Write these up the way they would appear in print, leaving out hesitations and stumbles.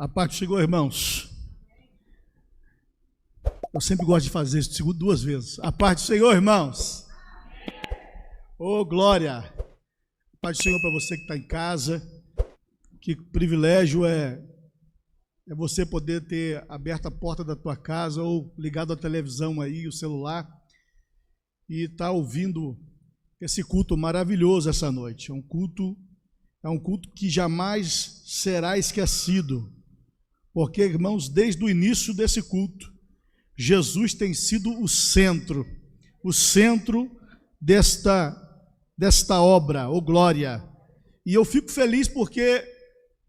A paz do Senhor, irmãos. Eu sempre gosto de fazer isso duas vezes. A paz do Senhor, irmãos. Oh, glória. A paz do Senhor para você que está em casa. Que privilégio é você poder ter aberto a porta da tua casa ou ligado a televisão aí, o celular, e estar ouvindo esse culto maravilhoso essa noite. É um culto que jamais será esquecido. Porque, irmãos, desde o início desse culto, Jesus tem sido o centro desta obra, oh glória. E eu fico feliz porque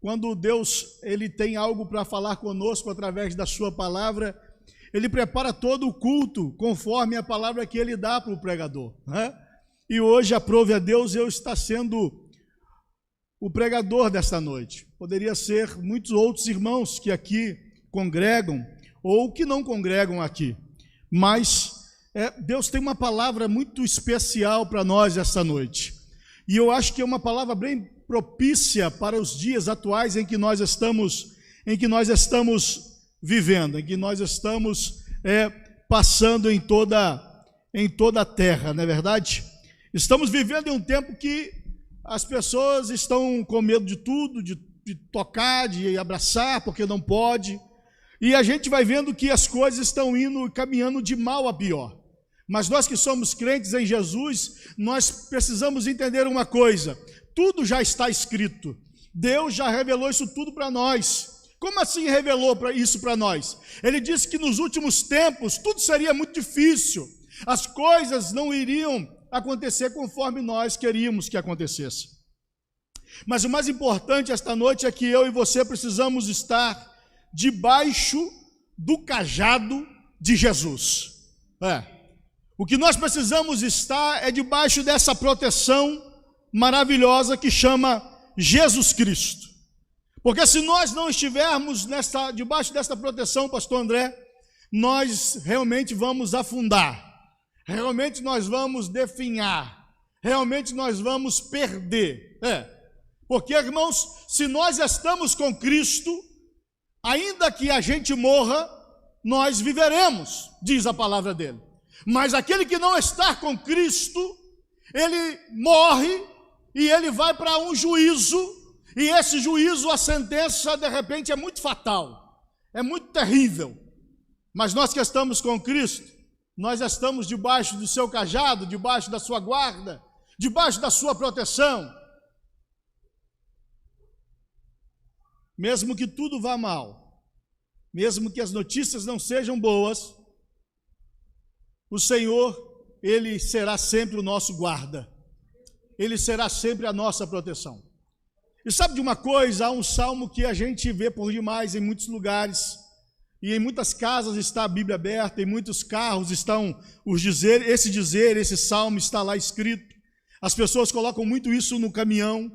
quando Deus ele tem algo para falar conosco através da sua palavra, ele prepara todo o culto conforme a palavra que ele dá para o pregador, né? E hoje, aprove a Deus, eu estou sendo o pregador desta noite. Poderia ser muitos outros irmãos que aqui congregam ou que não congregam aqui, mas Deus tem uma palavra muito especial para nós esta noite, e eu acho que é uma palavra bem propícia para os dias atuais em que nós estamos vivendo, em que nós estamos passando em toda a terra, não é verdade? Estamos vivendo em um tempo que as pessoas estão com medo de tudo, de tocar, de abraçar, porque não pode. E a gente vai vendo que as coisas estão caminhando de mal a pior. Mas nós que somos crentes em Jesus, nós precisamos entender uma coisa: tudo já está escrito. Deus já revelou isso tudo para nós. Como assim revelou isso para nós? Ele disse que nos últimos tempos tudo seria muito difícil. As coisas não iriam acontecer conforme nós queríamos que acontecesse. Mas o mais importante esta noite é que eu e você precisamos estar debaixo do cajado de Jesus. O que nós precisamos estar é debaixo dessa proteção maravilhosa que chama Jesus Cristo. Porque se nós não estivermos debaixo dessa proteção, pastor André, nós realmente vamos afundar. Realmente nós vamos definhar, realmente nós vamos perder. Porque, irmãos, se nós estamos com Cristo, ainda que a gente morra, nós viveremos, diz a palavra dele. Mas aquele que não está com Cristo, ele morre e ele vai para um juízo, e esse juízo, a sentença, de repente, é muito fatal, é muito terrível. Mas nós que estamos com Cristo, nós estamos debaixo do seu cajado, debaixo da sua guarda, debaixo da sua proteção. Mesmo que tudo vá mal, mesmo que as notícias não sejam boas, o Senhor, Ele será sempre o nosso guarda, Ele será sempre a nossa proteção. E sabe de uma coisa? Há um salmo que a gente vê por demais em muitos lugares, e em muitas casas está a Bíblia aberta, em muitos carros estão esse salmo está lá escrito. As pessoas colocam muito isso no caminhão,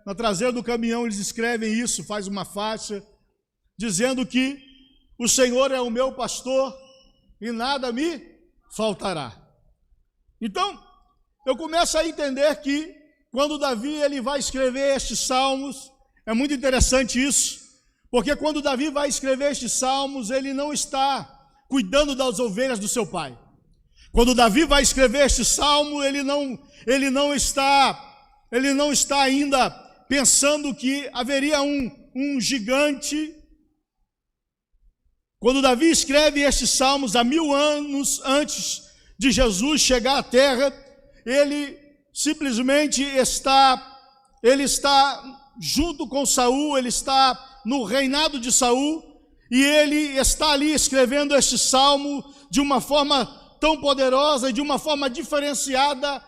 na traseira do caminhão eles escrevem isso, faz uma faixa, dizendo que o Senhor é o meu pastor e nada me faltará. Então, eu começo a entender que quando Davi ele vai escrever estes salmos, é muito interessante isso, porque quando Davi vai escrever estes salmos, ele não está cuidando das ovelhas do seu pai. Quando Davi vai escrever este salmo, ele não está ainda pensando que haveria um gigante. Quando Davi escreve estes salmos há 1000 anos antes de Jesus chegar à terra, ele simplesmente está junto com Saul, ele está no reinado de Saul, e ele está ali escrevendo este salmo de uma forma tão poderosa e de uma forma diferenciada,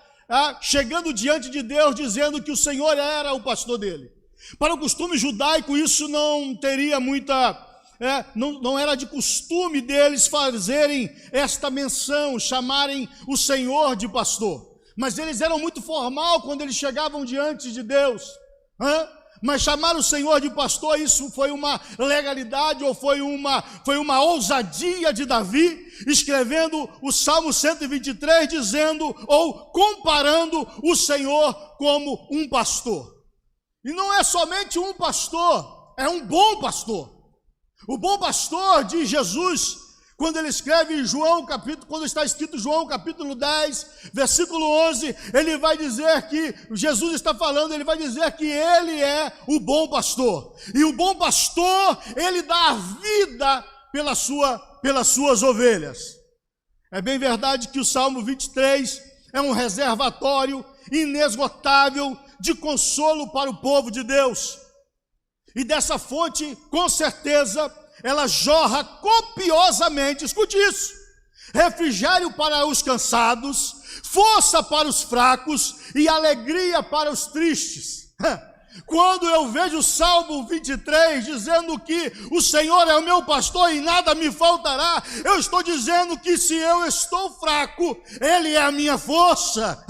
chegando diante de Deus, dizendo que o Senhor era o pastor dele. Para o costume judaico, isso não teria não era de costume deles fazerem esta menção, chamarem o Senhor de pastor. Mas eles eram muito formal quando eles chegavam diante de Deus. Mas chamar o Senhor de pastor, isso foi uma legalidade ou foi uma ousadia de Davi, escrevendo o Salmo 123, dizendo ou comparando o Senhor como um pastor. E não é somente um pastor, é um bom pastor. O bom pastor de Jesus, quando ele escreve em João capítulo, quando está escrito João capítulo 10, versículo 11, ele vai dizer que, Jesus está falando, ele vai dizer que ele é o bom pastor. E o bom pastor, ele dá a vida pelas suas ovelhas. É bem verdade que o Salmo 23 é um reservatório inesgotável de consolo para o povo de Deus. E dessa fonte, com certeza, ela jorra copiosamente, escute isso, refrigério para os cansados, força para os fracos e alegria para os tristes. Quando eu vejo o Salmo 23 dizendo que o Senhor é o meu pastor e nada me faltará, eu estou dizendo que se eu estou fraco, Ele é a minha força.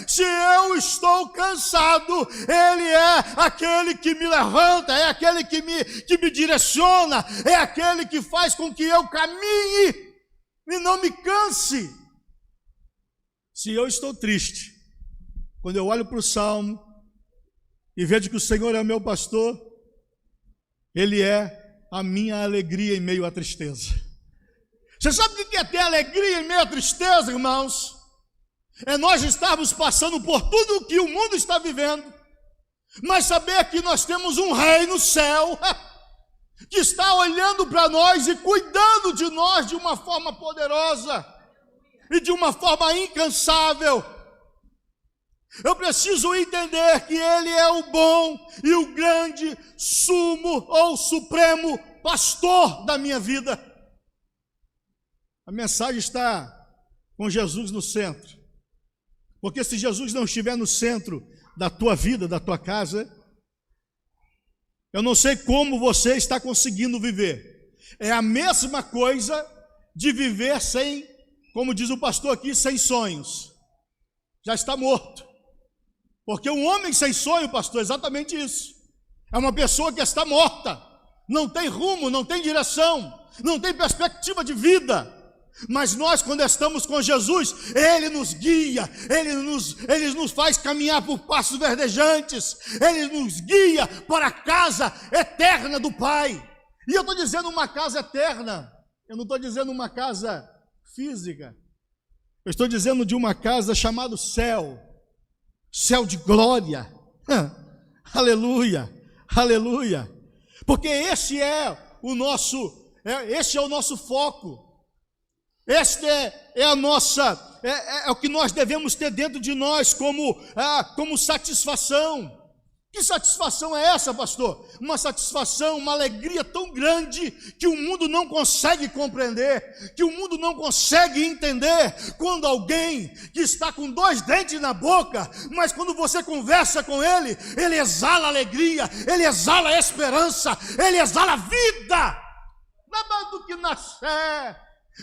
Se eu estou cansado, Ele é aquele que me levanta, é aquele que me direciona, é aquele que faz com que eu caminhe e não me canse. Se eu estou triste, quando eu olho para o Salmo, e vejo que o Senhor é o meu pastor, Ele é a minha alegria em meio à tristeza. Você sabe o que é ter alegria em meio à tristeza, irmãos? É nós estarmos passando por tudo o que o mundo está vivendo, mas saber que nós temos um Rei no céu, que está olhando para nós e cuidando de nós de uma forma poderosa, e de uma forma incansável. Eu preciso entender que Ele é o bom e o grande, sumo ou supremo pastor da minha vida. A mensagem está com Jesus no centro. Porque se Jesus não estiver no centro da tua vida, da tua casa, eu não sei como você está conseguindo viver. É a mesma coisa de viver sem, como diz o pastor aqui, sem sonhos. Já está morto. Porque um homem sem sonho, pastor, é exatamente isso. É uma pessoa que está morta, não tem rumo, não tem direção, não tem perspectiva de vida. Mas nós, quando estamos com Jesus, Ele nos guia, Ele nos faz caminhar por passos verdejantes, Ele nos guia para a casa eterna do Pai. E eu estou dizendo uma casa eterna, eu não estou dizendo uma casa física, eu estou dizendo de uma casa chamada céu. Céu de glória, aleluia, aleluia, porque esse é o nosso foco, é o que nós devemos ter dentro de nós como satisfação. Que satisfação é essa, pastor? Uma satisfação, uma alegria tão grande que o mundo não consegue compreender, que o mundo não consegue entender. Quando alguém que está com 2 dentes na boca, mas quando você conversa com ele, ele exala alegria, ele exala esperança, ele exala vida. Nada do que nascer.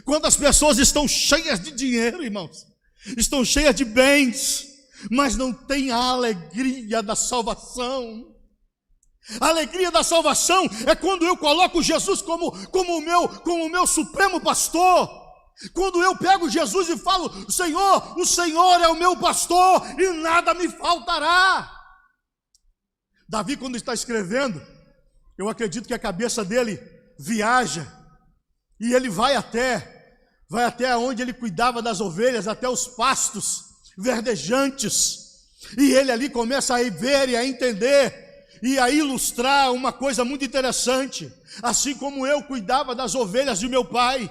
Quando as pessoas estão cheias de dinheiro, irmãos, estão cheias de bens, mas não tem a alegria da salvação. A alegria da salvação é quando eu coloco Jesus como o meu supremo pastor. Quando eu pego Jesus e falo: Senhor, o Senhor é o meu pastor e nada me faltará. Davi, quando está escrevendo, eu acredito que a cabeça dele viaja e ele vai até onde ele cuidava das ovelhas, até os pastos verdejantes, e ele ali começa a ver e a entender e a ilustrar uma coisa muito interessante. Assim como eu cuidava das ovelhas de meu pai,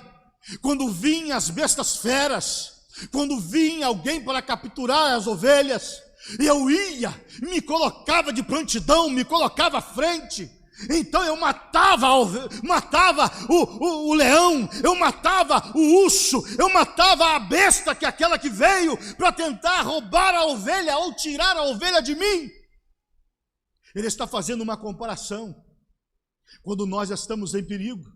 quando vinham as bestas feras, quando vinha alguém para capturar as ovelhas, eu ia, me colocava de prontidão, me colocava à frente. Então eu matava o leão, eu matava o urso, eu matava a besta, que é aquela que veio para tentar roubar a ovelha ou tirar a ovelha de mim. Ele está fazendo uma comparação. Quando nós estamos em perigo,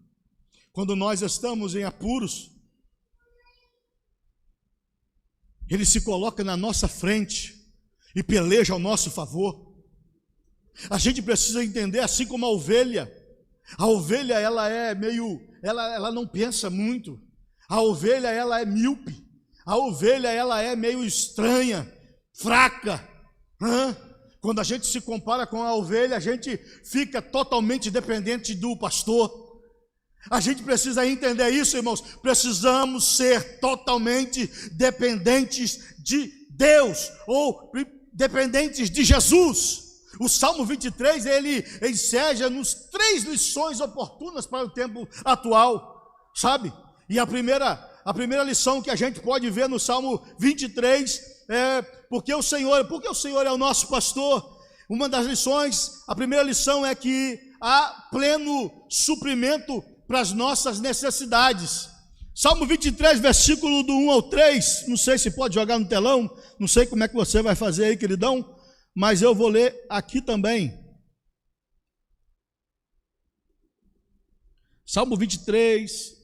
quando nós estamos em apuros, Ele se coloca na nossa frente e peleja ao nosso favor. A gente precisa entender, assim como a ovelha ela é ela não pensa muito. A ovelha ela é míope. A ovelha ela é meio estranha, fraca. Quando a gente se compara com a ovelha, a gente fica totalmente dependente do pastor. A gente precisa entender isso, irmãos. Precisamos ser totalmente dependentes de Deus, ou dependentes de Jesus. O Salmo 23, ele enseja-nos 3 lições oportunas para o tempo atual, sabe? E a primeira lição que a gente pode ver no Salmo 23 é porque o Senhor é o nosso pastor. Uma das lições, a primeira lição é que há pleno suprimento para as nossas necessidades. Salmo 23, versículo do 1 ao 3, não sei se pode jogar no telão, não sei como é que você vai fazer aí, queridão, mas eu vou ler aqui também. Salmo 23,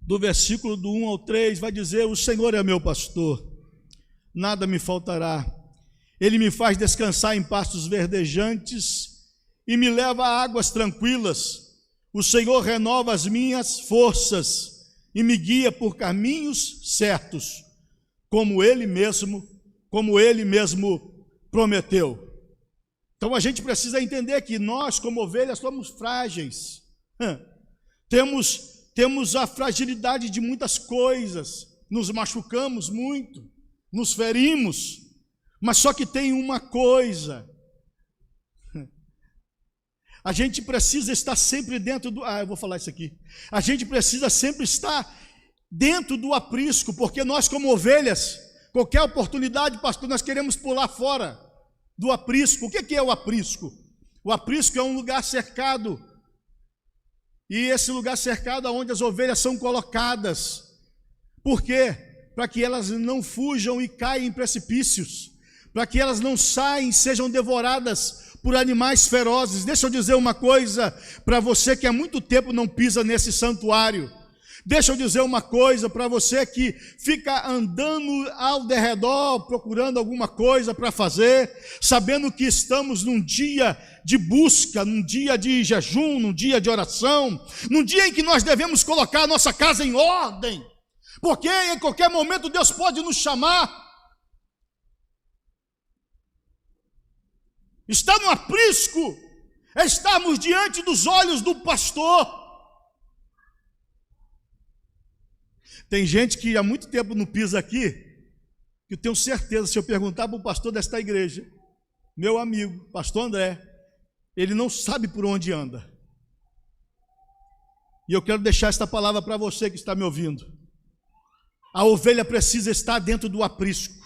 do versículo do 1 ao 3, vai dizer: o Senhor é meu pastor, nada me faltará. Ele me faz descansar em pastos verdejantes e me leva a águas tranquilas. O Senhor renova as minhas forças e me guia por caminhos certos, como Ele mesmo prometeu. Então a gente precisa entender que nós, como ovelhas, somos frágeis. Temos a fragilidade de muitas coisas, nos machucamos muito, nos ferimos, mas só que tem uma coisa: a gente precisa estar sempre dentro do... eu vou falar isso aqui. A gente precisa sempre estar dentro do aprisco, porque nós, como ovelhas, qualquer oportunidade, pastor, nós queremos pular fora do aprisco. O que é o aprisco? O aprisco é um lugar cercado, e esse lugar cercado é onde as ovelhas são colocadas. Por quê? Para que elas não fujam e caiam em precipícios, para que elas não saiam e sejam devoradas por animais ferozes. Deixa eu dizer uma coisa para você que há muito tempo não pisa nesse santuário. Deixa eu dizer uma coisa para você que fica andando ao derredor, procurando alguma coisa para fazer, sabendo que estamos num dia de busca, num dia de jejum, num dia de oração, num dia em que nós devemos colocar a nossa casa em ordem, porque em qualquer momento Deus pode nos chamar. Estar no aprisco é estarmos diante dos olhos do pastor. Tem gente que há muito tempo não pisa aqui, que eu tenho certeza, se eu perguntar para o pastor desta igreja, meu amigo, pastor André, ele não sabe por onde anda. E eu quero deixar esta palavra para você que está me ouvindo. A ovelha precisa estar dentro do aprisco,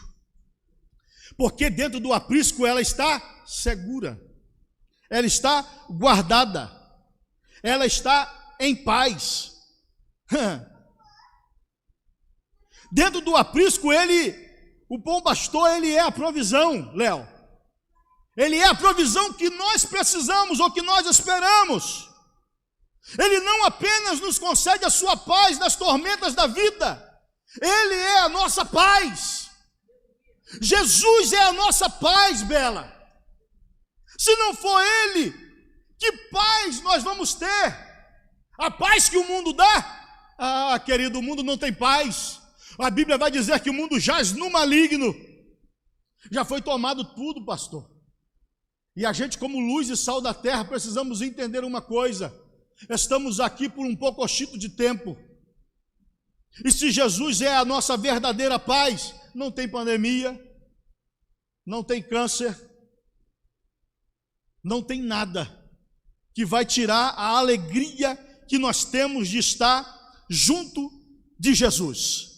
porque dentro do aprisco ela está segura, ela está guardada, ela está em paz. Dentro do aprisco, o bom pastor, ele é a provisão, Léo. Ele é a provisão que nós precisamos ou que nós esperamos. Ele não apenas nos concede a sua paz nas tormentas da vida, Ele é a nossa paz. Jesus é a nossa paz, Bela. Se não for Ele, que paz nós vamos ter? A paz que o mundo dá? Ah, querido, o mundo não tem paz. A Bíblia vai dizer que o mundo jaz no maligno. Já foi tomado tudo, pastor. E a gente, como luz e sal da terra, precisamos entender uma coisa: estamos aqui por um poucochito de tempo. E se Jesus é a nossa verdadeira paz, não tem pandemia, não tem câncer, não tem nada que vai tirar a alegria que nós temos de estar junto de Jesus.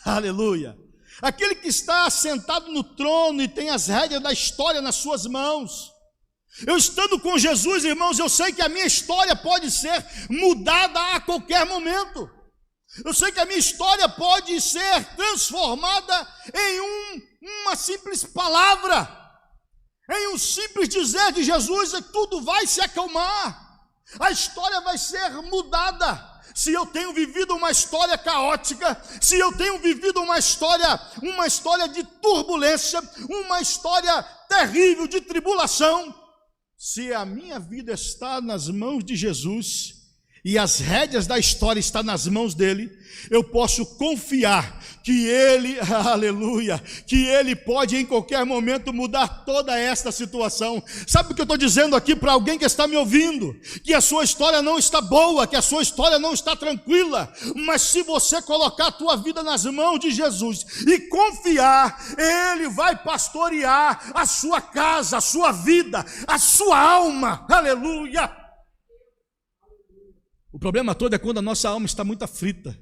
Aleluia! Aquele que está sentado no trono e tem as rédeas da história nas suas mãos. Eu estando com Jesus, irmãos, eu sei que a minha história pode ser mudada a qualquer momento. Eu sei que a minha história pode ser transformada em uma simples palavra, em um simples dizer de Jesus, e tudo vai se acalmar. A história vai ser mudada. Se eu tenho vivido uma história caótica, se eu tenho vivido uma história de turbulência, uma história terrível de tribulação, se a minha vida está nas mãos de Jesus, e as rédeas da história estão nas mãos dele, eu posso confiar que ele, aleluia, que ele pode em qualquer momento mudar toda esta situação. Sabe o que eu estou dizendo aqui para alguém que está me ouvindo? Que a sua história não está boa, que a sua história não está tranquila, mas se você colocar a tua vida nas mãos de Jesus e confiar, ele vai pastorear a sua casa, a sua vida, a sua alma, aleluia. O problema todo é quando a nossa alma está muito aflita.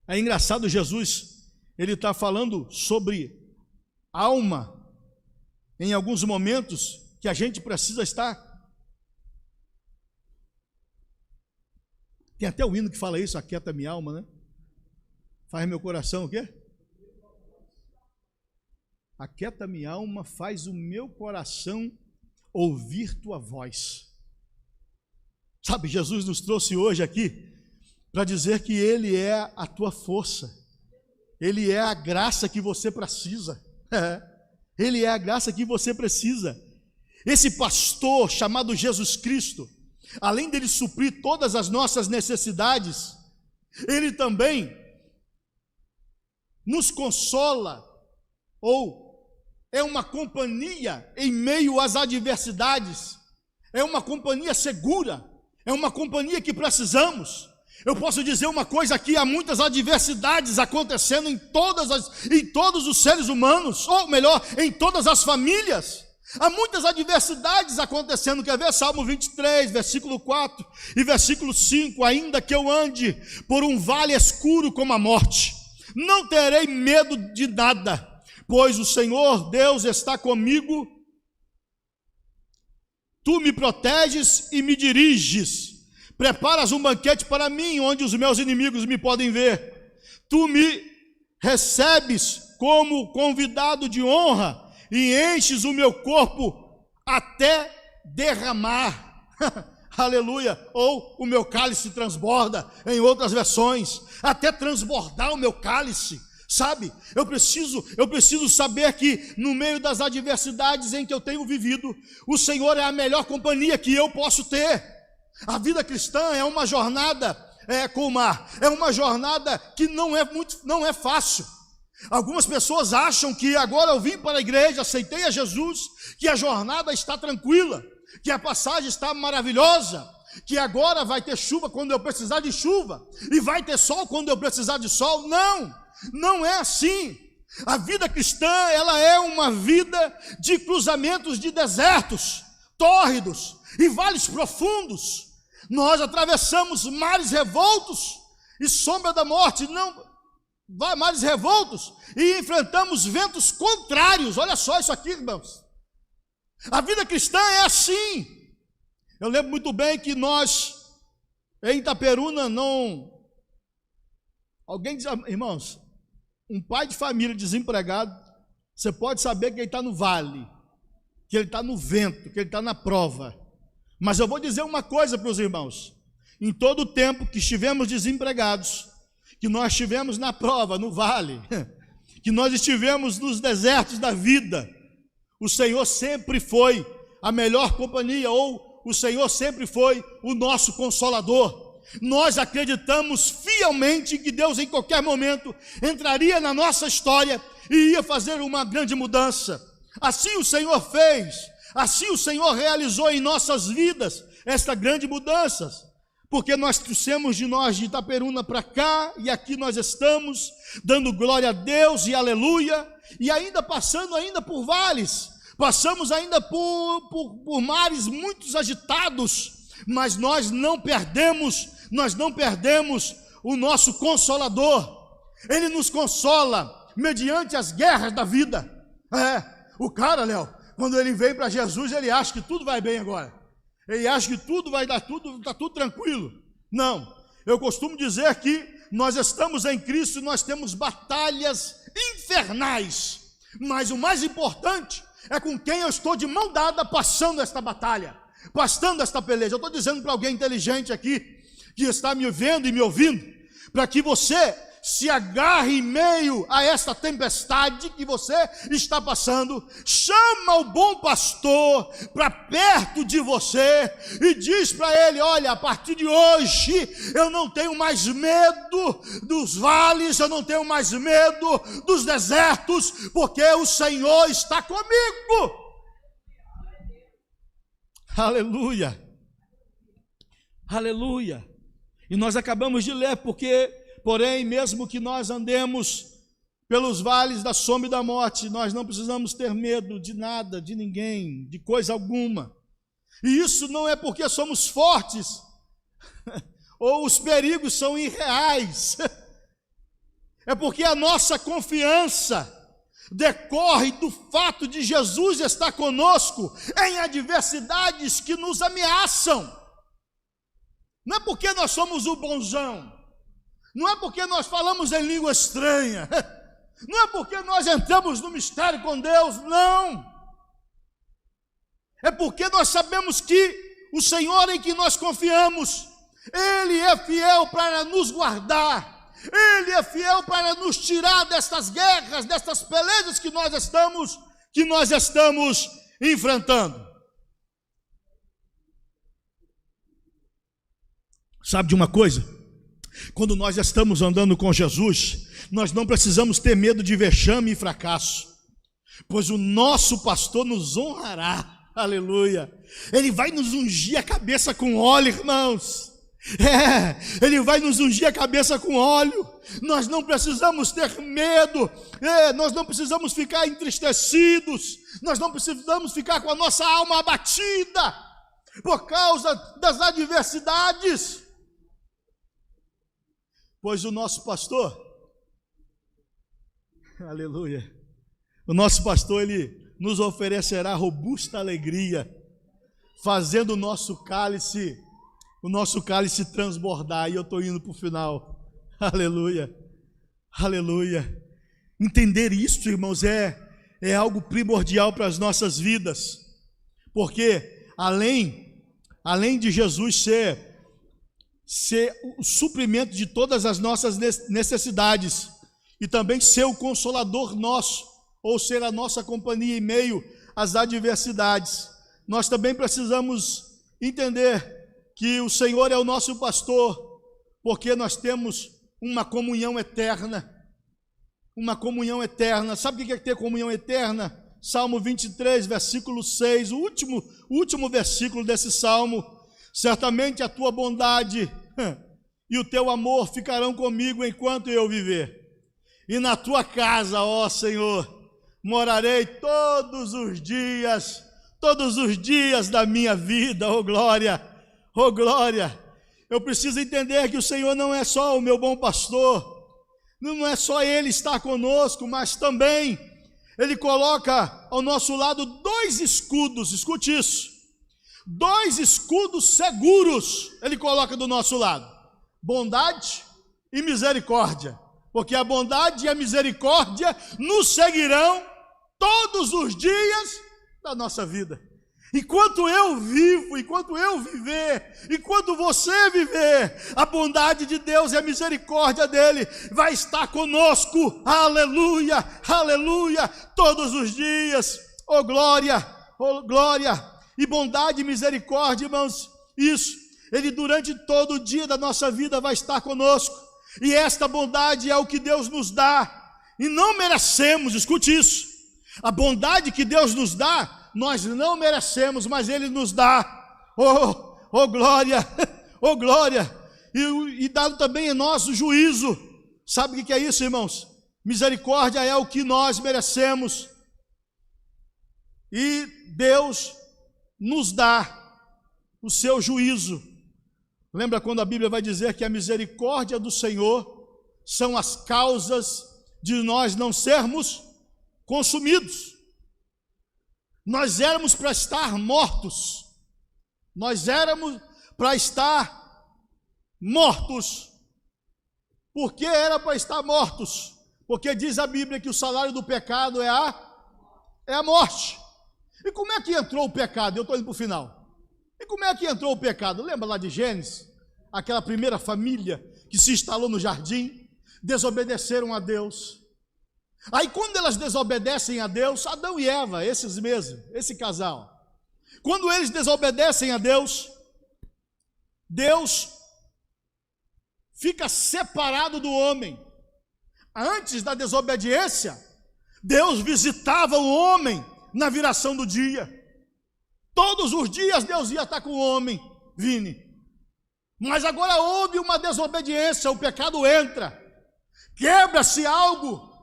É engraçado, Jesus, ele está falando sobre alma, em alguns momentos que a gente precisa estar. Tem até o hino que fala isso, aquieta minha alma, né? Faz meu coração o quê? Aquieta minha alma, faz o meu coração ouvir tua voz. Sabe, Jesus nos trouxe hoje aqui para dizer que Ele é a tua força, Ele é a graça que você precisa, Ele é a graça que você precisa. Esse pastor chamado Jesus Cristo, além dele suprir todas as nossas necessidades, Ele também nos consola, ou é uma companhia em meio às adversidades, é uma companhia segura, é uma companhia que precisamos. Eu posso dizer uma coisa aqui, há muitas adversidades acontecendo em todos os seres humanos, ou melhor, em todas as famílias. Há muitas adversidades acontecendo. Quer ver? Salmo 23, versículo 4 e versículo 5. Ainda que eu ande por um vale escuro como a morte, não terei medo de nada, pois o Senhor Deus está comigo. Tu me proteges e me diriges. Preparas um banquete para mim, onde os meus inimigos me podem ver. Tu me recebes como convidado de honra e enches o meu corpo até derramar. Aleluia. Ou o meu cálice transborda, em outras versões, até transbordar o meu cálice. Sabe, eu preciso saber que no meio das adversidades em que eu tenho vivido, o Senhor é a melhor companhia que eu posso ter. A vida cristã é uma jornada com o mar, é uma jornada que não é fácil. Algumas pessoas acham que agora eu vim para a igreja, aceitei a Jesus, que a jornada está tranquila, que a passagem está maravilhosa, que agora vai ter chuva quando eu precisar de chuva, e vai ter sol quando eu precisar de sol. Não é assim. A vida cristã, ela é uma vida de cruzamentos de desertos, tórridos e vales profundos. Nós atravessamos mares revoltos e sombra da morte, mares revoltos, e enfrentamos ventos contrários. Olha só isso aqui, irmãos. A vida cristã é assim. Eu lembro muito bem que nós, em Itaperuna, alguém diz, irmãos, um pai de família desempregado, você pode saber que ele está no vale, que ele está no vento, que ele está na prova. Mas eu vou dizer uma coisa para os irmãos: em todo o tempo que estivemos desempregados, que nós estivemos na prova, no vale, que nós estivemos nos desertos da vida, o Senhor sempre foi a melhor companhia, ou o Senhor sempre foi o nosso consolador. Nós acreditamos fielmente que Deus em qualquer momento entraria na nossa história e ia fazer uma grande mudança. Assim o Senhor fez, assim o Senhor realizou em nossas vidas esta grande mudança, porque nós trouxemos de Itaperuna para cá, e aqui nós estamos, dando glória a Deus e aleluia, e ainda passando por vales, passamos ainda por mares muito agitados, mas nós não perdemos o nosso Consolador. Ele nos consola mediante as guerras da vida. O cara, Léo, quando ele vem para Jesus, ele acha que tudo vai bem agora. Ele acha que tudo vai dar está tudo tranquilo. Não, eu costumo dizer que nós estamos em Cristo e nós temos batalhas infernais, mas o mais importante é com quem eu estou de mão dada passando esta batalha, passando esta peleja. Eu estou dizendo para alguém inteligente aqui, que está me vendo e me ouvindo, para que você se agarre em meio a esta tempestade que você está passando. Chama o bom pastor para perto de você e diz para ele: olha, a partir de hoje eu não tenho mais medo dos vales, eu não tenho mais medo dos desertos, porque o Senhor está comigo. Aleluia, aleluia. E nós acabamos de ler, porém, mesmo que nós andemos pelos vales da sombra e da morte, nós não precisamos ter medo de nada, de ninguém, de coisa alguma. E isso não é porque somos fortes, ou os perigos são irreais, é porque a nossa confiança decorre do fato de Jesus estar conosco em adversidades que nos ameaçam. Não é porque nós somos o bonzão, não é porque nós falamos em língua estranha, não é porque nós entramos no mistério com Deus, não. É porque nós sabemos que o Senhor em que nós confiamos, Ele é fiel para nos guardar, Ele é fiel para nos tirar destas guerras, destas pelejas que nós estamos enfrentando. Sabe de uma coisa? Quando nós estamos andando com Jesus, nós não precisamos ter medo de vexame e fracasso, pois o nosso pastor nos honrará. Aleluia. Ele vai nos ungir a cabeça com óleo, irmãos. Ele vai nos ungir a cabeça com óleo. Nós não precisamos ter medo, nós não precisamos ficar entristecidos, nós não precisamos ficar com a nossa alma abatida por causa das adversidades. Pois o nosso pastor, aleluia, o nosso pastor, ele nos oferecerá robusta alegria, fazendo o nosso cálice transbordar. E eu estou indo para o final, aleluia, aleluia. Entender isso, irmãos, é algo primordial para as nossas vidas, porque além de Jesus ser o suprimento de todas as nossas necessidades, e também ser o consolador nosso, ou ser a nossa companhia em meio às adversidades, nós também precisamos entender que o Senhor é o nosso pastor, porque nós temos uma comunhão eterna. Uma comunhão eterna. Sabe o que é ter comunhão eterna? Salmo 23, versículo 6, o último versículo desse salmo: certamente a tua bondade e o teu amor ficarão comigo enquanto eu viver, e na tua casa, ó Senhor, morarei todos os dias da minha vida. Oh glória, oh glória. Eu preciso entender que o Senhor não é só o meu bom pastor, não é só Ele estar conosco, mas também Ele coloca ao nosso lado dois escudos. Escute isso: dois escudos seguros Ele coloca do nosso lado: bondade e misericórdia, porque a bondade e a misericórdia nos seguirão todos os dias da nossa vida. Enquanto eu vivo, enquanto eu viver, enquanto você viver, a bondade de Deus e a misericórdia dele vai estar conosco. Aleluia, aleluia, todos os dias. Oh glória, oh glória. E bondade e misericórdia, irmãos, isso, Ele durante todo o dia da nossa vida vai estar conosco. E esta bondade é o que Deus nos dá, e não merecemos. Escute isso: a bondade que Deus nos dá, nós não merecemos, mas Ele nos dá. Oh glória, oh glória. E dado também em nós o juízo. Sabe o que é isso, irmãos? Misericórdia é o que nós merecemos, e Deus nos dá o seu juízo. Lembra quando a Bíblia vai dizer que a misericórdia do Senhor são as causas de nós não sermos consumidos? Nós éramos para estar mortos, nós éramos para estar mortos. Por que era para estar mortos? Porque diz a Bíblia que o salário do pecado é a morte. E como é que entrou o pecado? Eu estou indo para o final. E como é que entrou o pecado? Lembra lá de Gênesis? Aquela primeira família que se instalou no jardim. desobedeceram a Deus. Aí quando elas desobedecem a Deus, Adão e Eva, esses mesmos, esse casal, quando eles desobedecem a Deus, Deus fica separado do homem. Antes da desobediência, Deus visitava o homem na viração do dia. Todos os dias Deus ia estar com o homem, Vini. Mas agora houve uma desobediência, o pecado entra, quebra-se algo.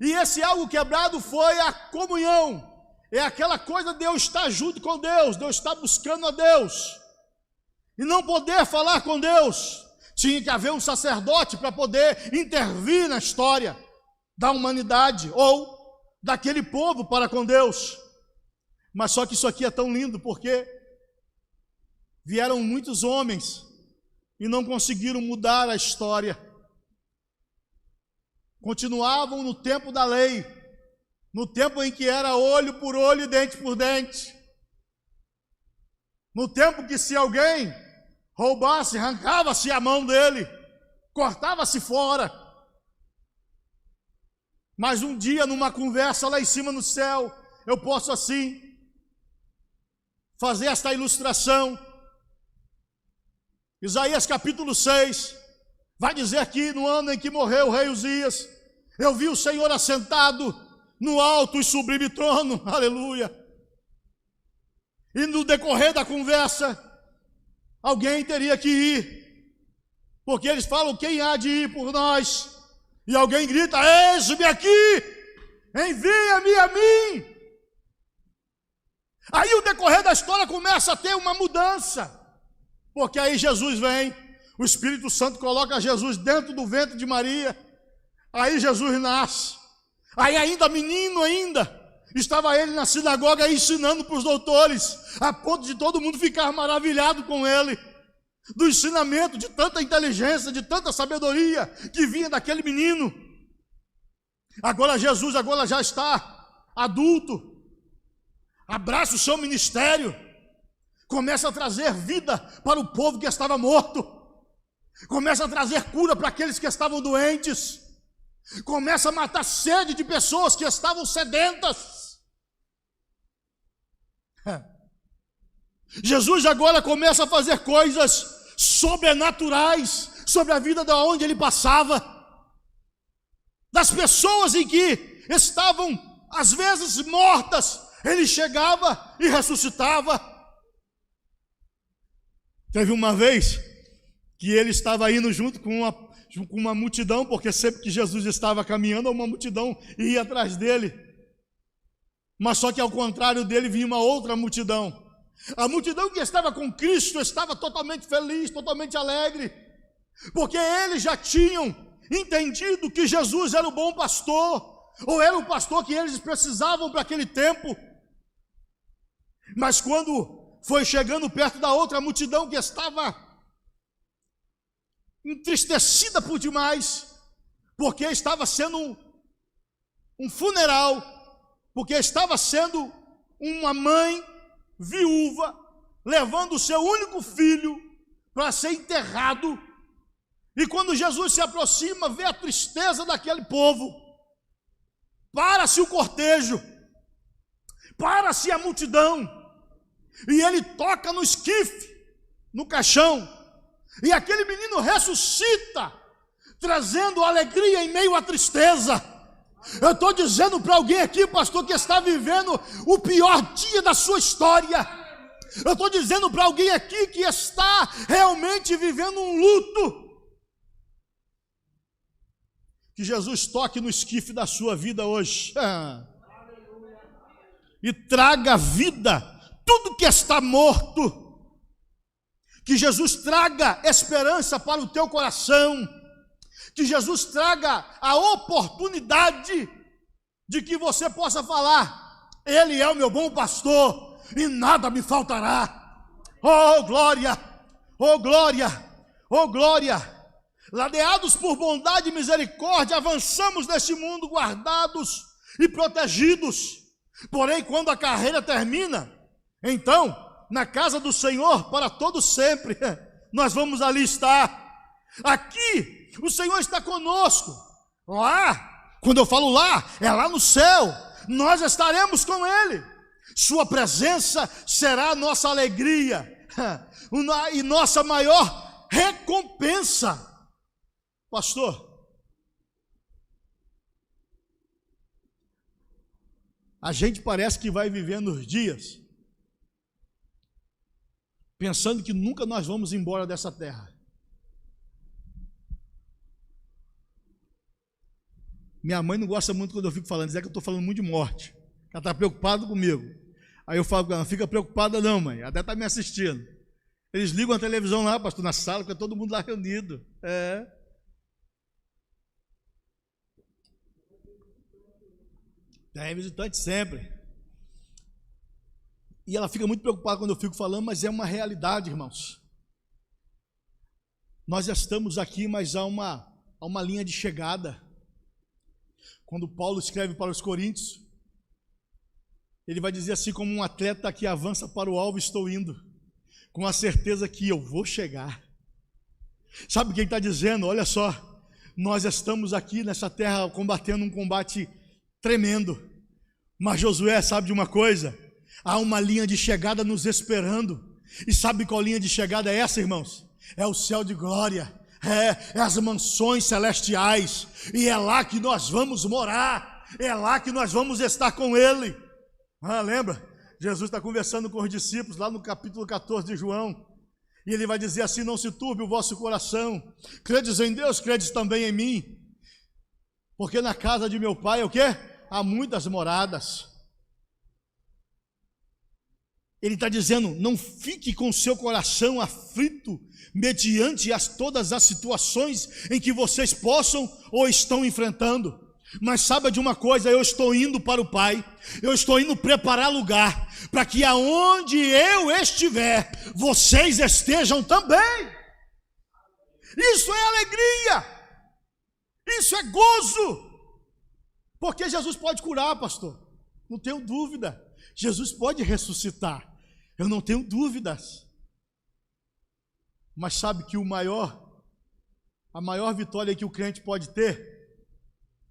E esse algo quebrado foi a comunhão. É aquela coisa de eu estar junto com Deus, de eu estar buscando a Deus. E não poder falar com Deus. Tinha que haver um sacerdote para poder intervir na história da humanidade ou daquele povo para com Deus. Mas só que isso aqui é tão lindo porque vieram muitos homens e não conseguiram mudar a história. Continuavam no tempo da lei, no tempo em que era olho por olho e dente por dente. No tempo que se alguém roubasse, arrancava-se a mão dele, cortava-se fora. Mas um dia, numa conversa lá em cima no céu, eu posso assim fazer esta ilustração. Isaías capítulo 6 vai dizer que no ano em que morreu o rei Uzias, eu vi o Senhor assentado no alto e sublime trono, aleluia. E no decorrer da conversa, alguém teria que ir, porque eles falam, quem há de ir por nós? E alguém grita, eis-me aqui, envia-me a mim. Aí o decorrer da história começa a ter uma mudança, porque aí Jesus vem, o Espírito Santo coloca Jesus dentro do ventre de Maria, aí Jesus nasce, aí ainda menino estava ele na sinagoga ensinando para os doutores, a ponto de todo mundo ficar maravilhado com ele, do ensinamento, de tanta inteligência, de tanta sabedoria que vinha daquele menino. Agora Jesus já está adulto, abraça o seu ministério, começa a trazer vida para o povo que estava morto, começa a trazer cura para aqueles que estavam doentes, começa a matar sede de pessoas que estavam sedentas. Jesus agora começa a fazer coisas sobrenaturais sobre a vida da onde ele passava, das pessoas em que estavam às vezes mortas, ele chegava e ressuscitava. Teve uma vez que ele estava indo junto com uma multidão, porque sempre que Jesus estava caminhando, uma multidão ia atrás dele. Mas só que ao contrário dele vinha uma outra multidão. A multidão que estava com Cristo estava totalmente feliz, totalmente alegre, porque eles já tinham entendido que Jesus era o bom pastor, ou era o pastor que eles precisavam para aquele tempo. Mas quando foi chegando perto da outra multidão que estava entristecida por demais, porque estava sendo um funeral, porque estava sendo uma mãe viúva levando o seu único filho para ser enterrado. E quando Jesus se aproxima, vê a tristeza daquele povo, para-se o cortejo, para-se a multidão, e ele toca no esquife, no caixão, e aquele menino ressuscita, trazendo alegria em meio à tristeza. Eu estou dizendo para alguém aqui, pastor, que está vivendo o pior dia da sua história. Eu estou dizendo para alguém aqui que está realmente vivendo um luto. Que Jesus toque no esquife da sua vida hoje. E traga vida, tudo que está morto. Que Jesus traga esperança para o teu coração. Que Jesus traga a oportunidade de que você possa falar, Ele é o meu bom pastor e nada me faltará. Oh glória, oh glória, oh glória. Ladeados por bondade e misericórdia, avançamos neste mundo guardados e protegidos. Porém, quando a carreira termina, então, na casa do Senhor para todo sempre, nós vamos ali estar. Aqui o Senhor está conosco. Lá, quando eu falo lá, é lá no céu, nós estaremos com Ele. Sua presença será a nossa alegria e nossa maior recompensa. Pastor, a gente parece que vai vivendo os dias pensando que nunca nós vamos embora dessa terra. Minha mãe não gosta muito quando eu fico falando, diz que eu estou falando muito de morte. Ela está preocupada comigo. Aí eu falo com ela, não fica preocupada não, mãe, até está me assistindo. Eles ligam a televisão lá, pastor, na sala, porque todo mundo lá reunido. Tem visitante sempre. E ela fica muito preocupada quando eu fico falando, mas é uma realidade, irmãos. Nós já estamos aqui, mas há uma linha de chegada. Quando Paulo escreve para os Coríntios, ele vai dizer assim, como um atleta que avança para o alvo, estou indo, com a certeza que eu vou chegar. Sabe o que ele está dizendo? Olha só, nós estamos aqui nessa terra combatendo um combate tremendo, mas Josué sabe de uma coisa? Há uma linha de chegada nos esperando. E sabe qual linha de chegada é essa, irmãos? É o céu de glória, é as mansões celestiais, e é lá que nós vamos morar, é lá que nós vamos estar com Ele. Lembra? Jesus está conversando com os discípulos lá no capítulo 14 de João, e Ele vai dizer assim, não se turbe o vosso coração, credes em Deus, credes também em mim, porque na casa de meu Pai, o quê? Há muitas moradas. Ele está dizendo, não fique com o seu coração aflito, mediante todas as situações em que vocês possam ou estão enfrentando. Mas saiba de uma coisa, eu estou indo para o Pai, eu estou indo preparar lugar, para que aonde eu estiver, vocês estejam também. Isso é alegria, isso é gozo, porque Jesus pode curar, pastor, não tenho dúvida. Jesus pode ressuscitar, eu não tenho dúvidas. Mas sabe que a maior vitória que o crente pode ter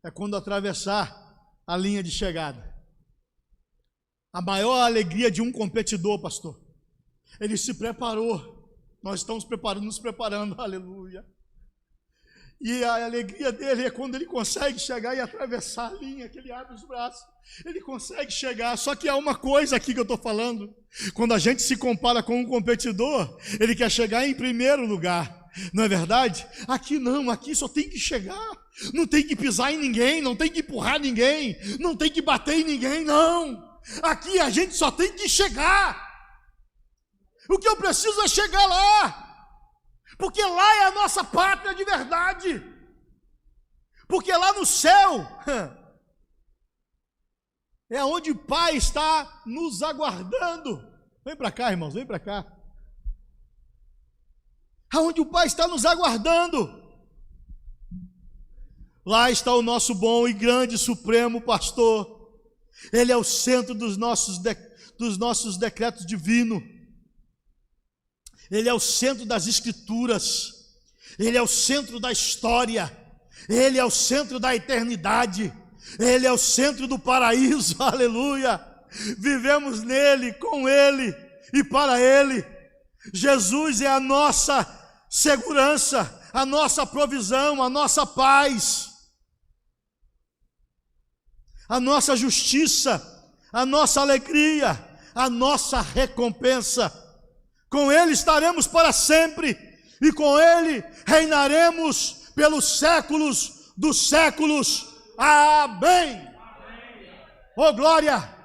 é quando atravessar a linha de chegada. A maior alegria de um competidor, pastor, ele se preparou, nós estamos nos preparando, aleluia. E a alegria dele é quando ele consegue chegar e atravessar a linha, que ele abre os braços, ele consegue chegar. Só que há uma coisa aqui que eu estou falando, quando a gente se compara com um competidor, ele quer chegar em primeiro lugar, não é verdade? Aqui não, aqui só tem que chegar, não tem que pisar em ninguém, não tem que empurrar ninguém, não tem que bater em ninguém, não. Aqui a gente só tem que chegar. O que eu preciso é chegar lá, porque lá é a nossa pátria de verdade, porque lá no céu é onde o Pai está nos aguardando. Vem para cá, irmãos, vem para cá. Aonde o Pai está nos aguardando. Lá está o nosso bom e grande supremo pastor. Ele é o centro dos nossos decretos divinos. Ele é o centro das escrituras, Ele é o centro da história, Ele é o centro da eternidade, Ele é o centro do paraíso, aleluia. Vivemos nele, com Ele e para Ele. Jesus é a nossa segurança, a nossa provisão, a nossa paz, a nossa justiça, a nossa alegria, a nossa recompensa. Com Ele estaremos para sempre, e com Ele reinaremos pelos séculos dos séculos. Amém. Oh glória!